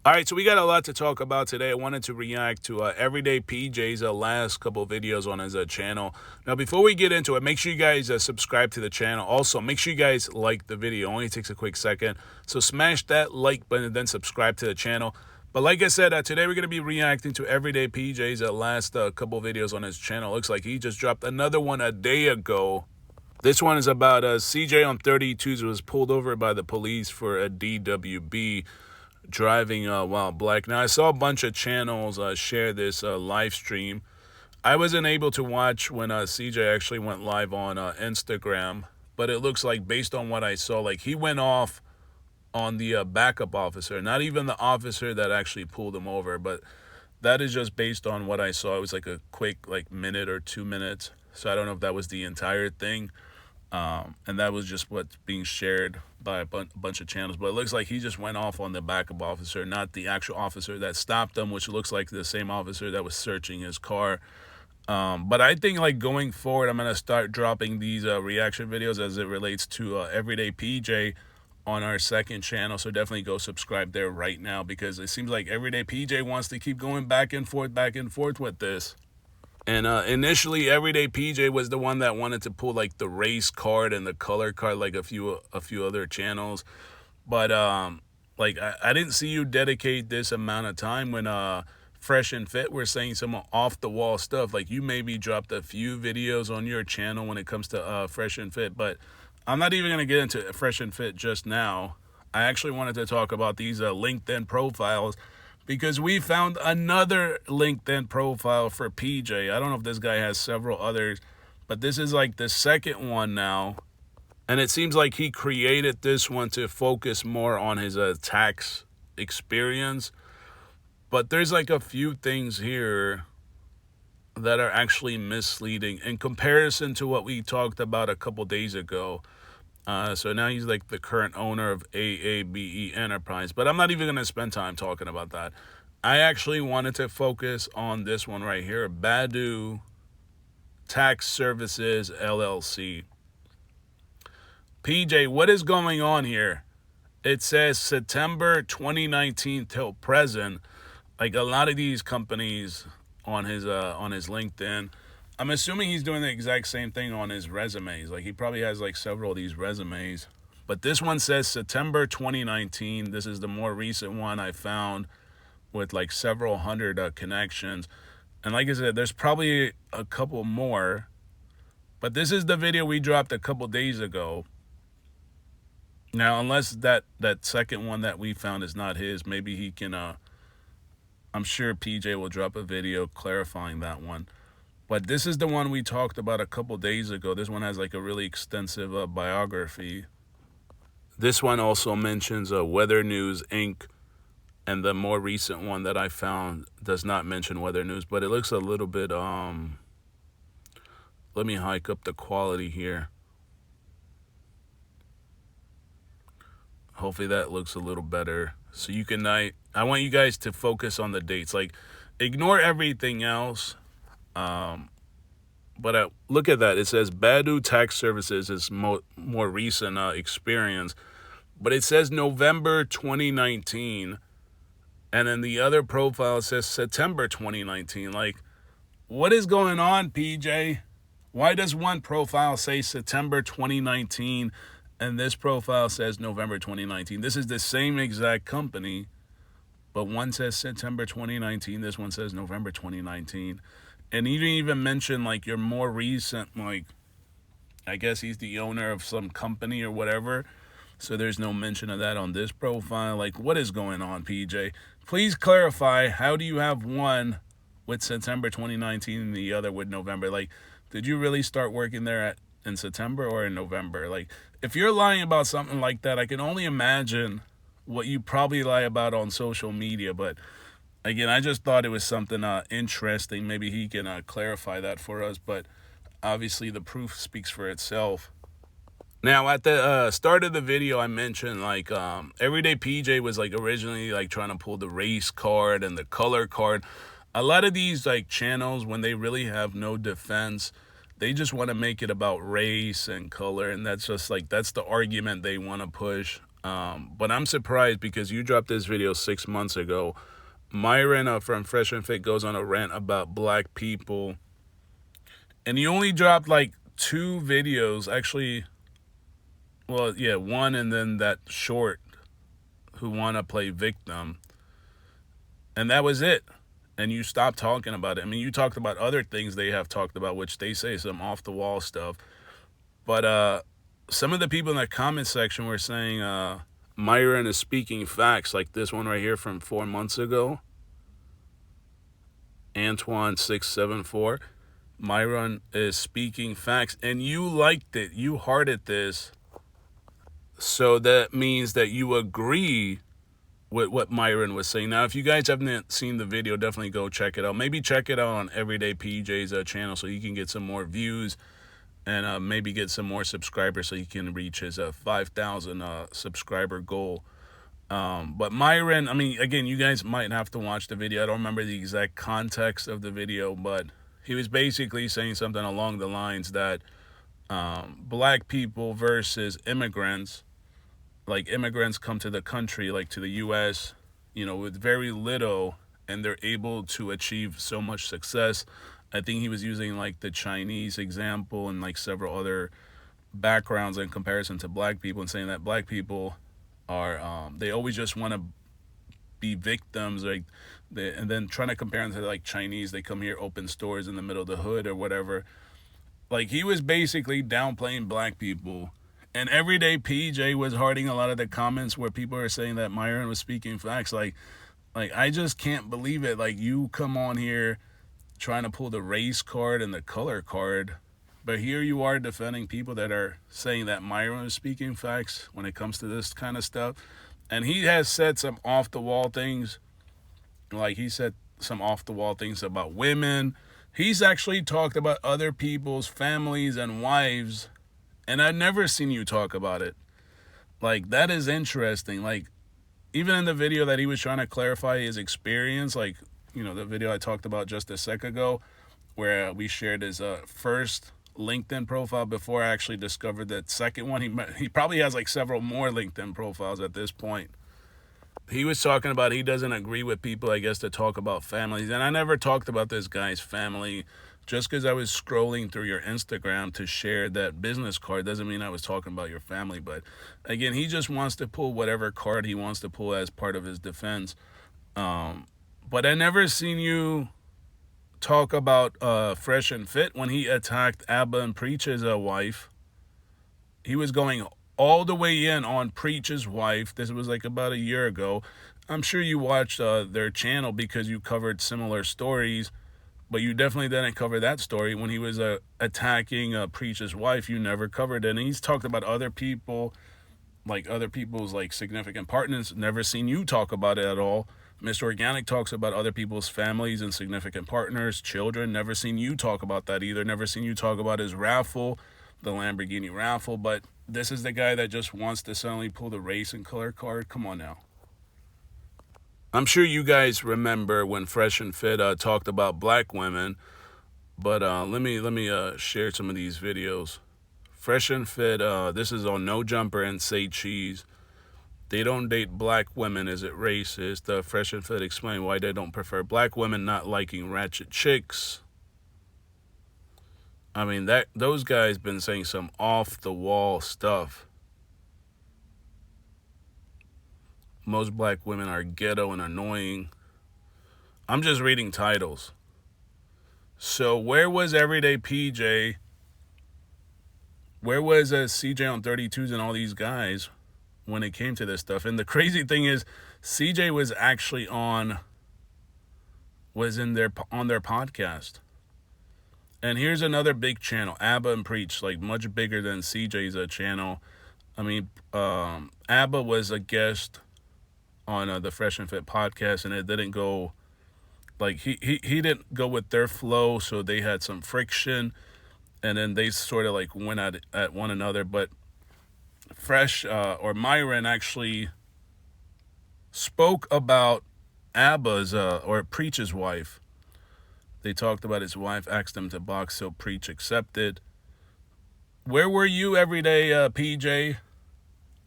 All right, so we got a lot to talk about today. I wanted to react to Everyday PJ's last couple videos on his channel. Now, before we get into it, make sure you guys subscribe to the channel. Also, make sure you guys like the video. It only takes a quick second. So smash that like button and then subscribe to the channel. But like I said, today we're going to be reacting to Everyday PJ's last couple videos on his channel. Looks like he just dropped another one a day ago. This one is about CJ on 32s was pulled over by the police for a DWB. Driving while black. Now, I saw a bunch of channels share this live stream. I wasn't able to watch when CJ actually went live on Instagram, but it looks like based on what I saw, like he went off on the backup officer, not even the officer that actually pulled him over, but that is just based on what I saw. It was like a quick minute or 2 minutes, so I don't know if that was the entire thing. And that was just what's being shared by a bunch of channels. But it looks like he just went off on the backup officer, not the actual officer that stopped him, which looks like the same officer that was searching his car. But I think going forward, I'm going to start dropping these reaction videos as it relates to Everyday PJ on our second channel. So definitely go subscribe there right now, because it seems like Everyday PJ wants to keep going back and forth with this. And initially, Everyday PJ was the one that wanted to pull the race card and the color card, like a few other channels. But I didn't see you dedicate this amount of time when Fresh and Fit were saying some off the wall stuff. Like, you maybe dropped a few videos on your channel when it comes to Fresh and Fit, but I'm not even gonna get into Fresh and Fit just now. I actually wanted to talk about these LinkedIn profiles, because we found another LinkedIn profile for PJ. I don't know if this guy has several others, but this is the second one now. And it seems like he created this one to focus more on his tax experience. But there's a few things here that are actually misleading in comparison to what we talked about a couple days ago. So now he's the current owner of AABE Enterprise. But I'm not even going to spend time talking about that. I actually wanted to focus on this one right here, Badu Tax Services LLC. PJ, what is going on here? It says September 2019 till present. A lot of these companies on his LinkedIn, I'm assuming he's doing the exact same thing on his resumes. He probably has several of these resumes. But this one says September 2019. This is the more recent one I found with several hundred connections. And like I said, there's probably a couple more. But this is the video we dropped a couple days ago. Now, unless that second one that we found is not his, maybe he can, I'm sure PJ will drop a video clarifying that one. But this is the one we talked about a couple days ago. This one has a really extensive biography. This one also mentions Weather News Inc. And the more recent one that I found does not mention Weather News, but it looks a little bit, let me hike up the quality here. Hopefully that looks a little better. So you can, I want you guys to focus on the dates. Ignore everything else. But look at that. It says Badu Tax Services is more recent experience. But it says November 2019. And then the other profile says September 2019. What is going on, PJ? Why does one profile say September 2019 and this profile says November 2019? This is the same exact company, but one says September 2019. This one says November 2019. And you didn't even mention your more recent, I guess he's the owner of some company or whatever. So there's no mention of that on this profile. What is going on, PJ? Please clarify, how do you have one with September 2019 and the other with November? Did you really start working there in September or in November? If you're lying about something like that, I can only imagine what you probably lie about on social media. But again, I just thought it was something interesting. Maybe he can clarify that for us. But obviously the proof speaks for itself. Now, at the start of the video, I mentioned Everyday PJ was originally trying to pull the race card and the color card. A lot of these channels, when they really have no defense, they just want to make it about race and color, and that's just that's the argument they want to push. But I'm surprised because you dropped this video 6 months ago. Myron from Fresh and Fit goes on a rant about black people, and you only dropped like 2 videos, actually. Well, yeah, one, and then that short, who wanna play victim, and that was it. And you stopped talking about it. I mean, you talked about other things they have talked about, which they say some off the wall stuff. But some of the people in the comment section were saying Myron is speaking facts, like this one right here from 4 months ago. Antoine674. Myron is speaking facts, and you liked it. You hearted this. So that means that you agree with what Myron was saying. Now, if you guys haven't seen the video, definitely go check it out. Maybe check it out on Everyday PJ's channel so you can get some more views and maybe get some more subscribers so you can reach his 5,000 subscriber goal. But Myron, I mean, again, you guys might have to watch the video. I don't remember the exact context of the video, but he was basically saying something along the lines that black people versus immigrants, like immigrants come to the country, like to the U.S., with very little, and they're able to achieve so much success. I think he was using like the Chinese example and like several other backgrounds in comparison to black people, and saying that black people are they always just want to be victims, like and then trying to compare them to like Chinese. They come here, open stores in the middle of the hood or whatever. Like, he was basically downplaying black people. And Everyday PJ was hearting a lot of the comments where people are saying that Myron was speaking facts. Like I just can't believe it. Like, you come on here trying to pull the race card and the color card, but here you are defending people that are saying that Myron is speaking facts when it comes to this kind of stuff. And he has said some off-the-wall things. Like, he said some off-the-wall things about women. He's actually talked about other people's families and wives, and I've never seen you talk about it. Like, that is interesting. Like, even in the video that he was trying to clarify his experience, like, the video I talked about just a sec ago, where we shared his first LinkedIn profile before I actually discovered that second one. He probably has like several more LinkedIn profiles at this point. He was talking about he doesn't agree with people, I guess, to talk about families. And I never talked about this guy's family. Just because I was scrolling through your Instagram to share that business card doesn't mean I was talking about your family. But again, he just wants to pull whatever card he wants to pull as part of his defense. But I never seen you talk about Fresh and Fit when he attacked Abba and Preach's wife. He was going all the way in on Preach's wife. This was like about a year ago. I'm sure you watched their channel because you covered similar stories, but you definitely didn't cover that story. When he was attacking Preach's wife, you never covered it. And he's talked about other people, like other people's like significant partners. Never seen you talk about it at all. Mr. Organic talks about other people's families and significant partners, children. Never seen you talk about that either. Never seen you talk about his raffle, the Lamborghini raffle. But this is the guy that just wants to suddenly pull the race and color card. Come on now. I'm sure you guys remember when Fresh and Fit talked about black women, but let me share some of these videos. Fresh and Fit, this is on No Jumper and Say Cheese. They don't date black women. Is it racist? Fresh and Fit explain why they don't prefer black women, not liking ratchet chicks. I mean, those guys been saying some off-the-wall stuff. Most black women are ghetto and annoying. I'm just reading titles. So where was Everyday PJ? Where was CJ on 32s and all these guys when it came to this stuff? And the crazy thing is, CJ was actually on their podcast. And here's another big channel, Abba and Preach, like much bigger than CJ's channel. I mean, Abba was a guest on the Fresh and Fit podcast, and it didn't go, like, he didn't go with their flow, so they had some friction, and then they sort of like went at one another. But Fresh or Myron actually spoke about Abba's or Preach's wife. They talked about his wife, asked him to box, so Preach accepted. Where were you Everyday PJ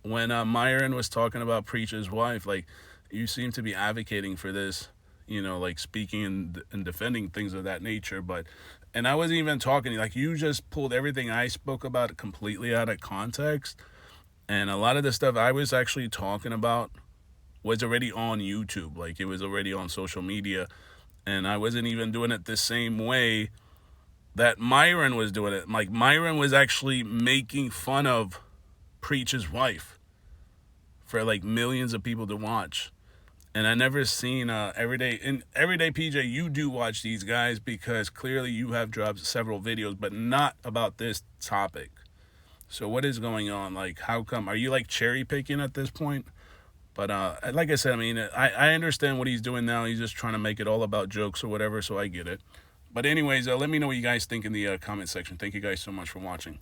when Myron was talking about Preacher's wife, like, you seem to be advocating for this, like speaking and defending things of that nature. And I wasn't even talking, like, you just pulled everything I spoke about completely out of context. And a lot of the stuff I was actually talking about was already on YouTube. Like, it was already on social media. And I wasn't even doing it the same way that Myron was doing it. Like, Myron was actually making fun of Preach's wife for like millions of people to watch. And I never seen everyday PJ, you do watch these guys because clearly you have dropped several videos, but not about this topic. So what is going on? Like, how come? Are you like cherry picking at this point? But like I said, I mean, I understand what he's doing now. He's just trying to make it all about jokes or whatever, so I get it. But anyways, let me know what you guys think in the comment section. Thank you guys so much for watching.